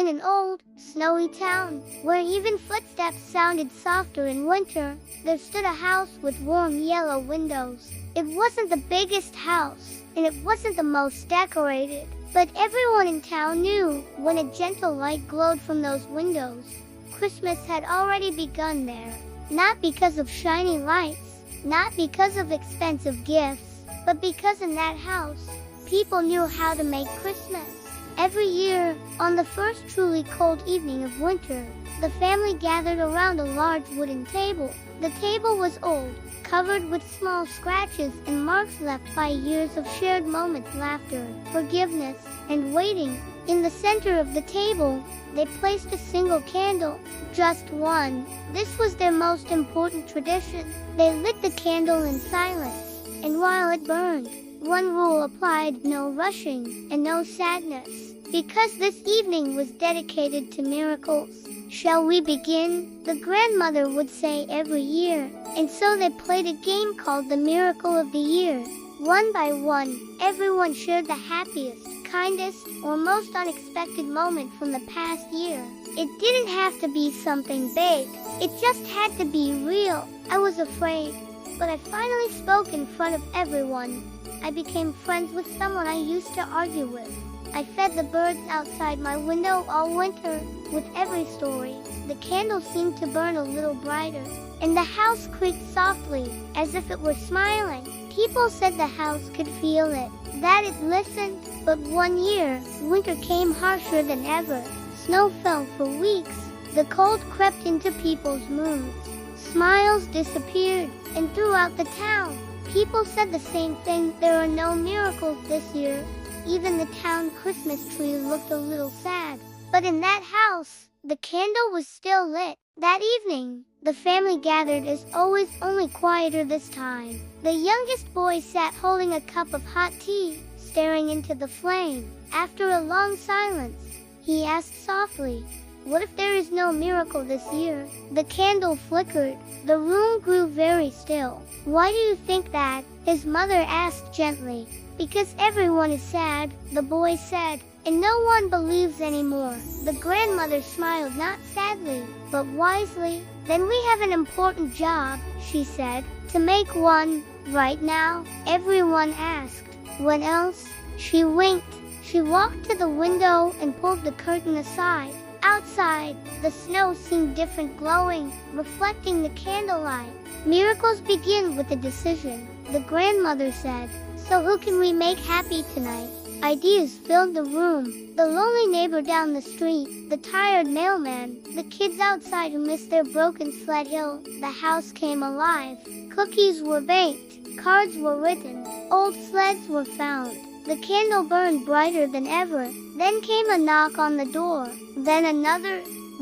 In an old, snowy town, where even footsteps sounded softer in winter, there stood a house with warm yellow windows. It wasn't the biggest house, and it wasn't the most decorated, but everyone in town knew when a gentle light glowed from those windows, Christmas had already begun there. Not because of shiny lights, not because of expensive gifts, but because in that house, people knew how to make Christmas. Every year, on the first truly cold evening of winter, the family gathered around a large wooden table. The table was old, covered with small scratches and marks left by years of shared moments, laughter, forgiveness, and waiting. In the center of the table, they placed a single candle, just one. This was their most important tradition. They lit the candle in silence, and while it burned, one rule applied: no rushing and no sadness, because this evening was dedicated to miracles. "Shall we begin?" the grandmother would say every year, and so they played a game called the Miracle of the Year. One by one, everyone shared the happiest, kindest, or most unexpected moment from the past year. It didn't have to be something big, it just had to be real. I was afraid, but I finally spoke in front of everyone. I became friends with someone I used to argue with. I fed the birds outside my window all winter. With every story, the candle seemed to burn a little brighter, and the house creaked softly, as if it were smiling. People said the house could feel it, that it listened. But one year, winter came harsher than ever. Snow fell for weeks. The cold crept into people's moods. Smiles disappeared, and throughout the town, people said the same thing: there are no miracles this year. Even the town Christmas tree looked a little sad. But in that house, the candle was still lit. That evening, the family gathered as always, only quieter this time. The youngest boy sat holding a cup of hot tea, staring into the flame. After a long silence, he asked softly, "What if there is no miracle this year?" The candle flickered. The room grew very still. "Why do you think that?" his mother asked gently. "Because everyone is sad," the boy said, "and no one believes anymore." The grandmother smiled, not sadly, but wisely. "Then we have an important job," she said. "To make one." "Right now?" everyone asked. "When else?" She winked. She walked to the window and pulled the curtain aside. Outside, the snow seemed different, glowing, reflecting the candlelight. "Miracles begin with a decision," the grandmother said. "So who can we make happy tonight?" Ideas filled the room. The lonely neighbor down the street, the tired mailman, the kids outside who missed their broken sled hill. The house came alive. Cookies were baked, cards were written, old sleds were found. The candle burned brighter than ever. Then came a knock on the door, then another,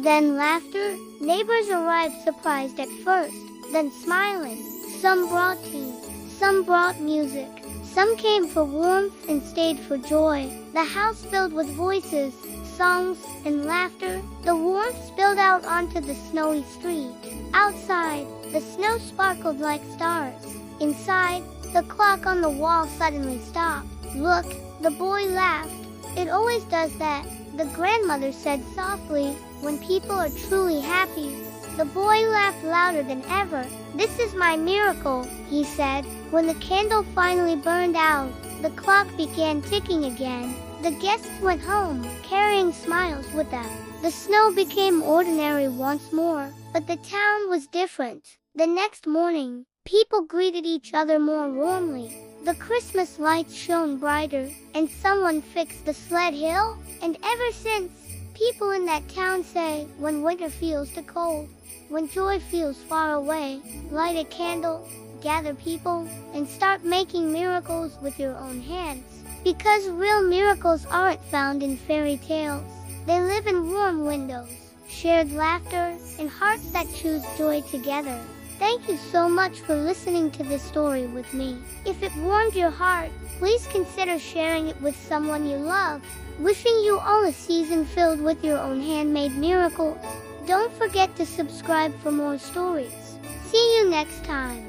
then laughter. Neighbors arrived, surprised at first, then smiling. Some brought tea, some brought music. Some came for warmth and stayed for joy. The house filled with voices, songs, and laughter. The warmth spilled out onto the snowy street. Outside, the snow sparkled like stars. Inside, the clock on the wall suddenly stopped. "Look," the boy laughed. "It always does that," the grandmother said softly, "when people are truly happy." The boy laughed louder than ever. "This is my miracle," he said. When the candle finally burned out, the clock began ticking again. The guests went home, carrying smiles with them. The snow became ordinary once more, but the town was different. The next morning, people greeted each other more warmly. The Christmas lights shone brighter, and someone fixed the sled hill. And ever since, people in that town say, when winter feels too cold, when joy feels far away, light a candle, gather people, and start making miracles with your own hands. Because real miracles aren't found in fairy tales. They live in warm windows, shared laughter, and hearts that choose joy together. Thank you so much for listening to this story with me. If it warmed your heart, please consider sharing it with someone you love. Wishing you all a season filled with your own handmade miracles. Don't forget to subscribe for more stories. See you next time.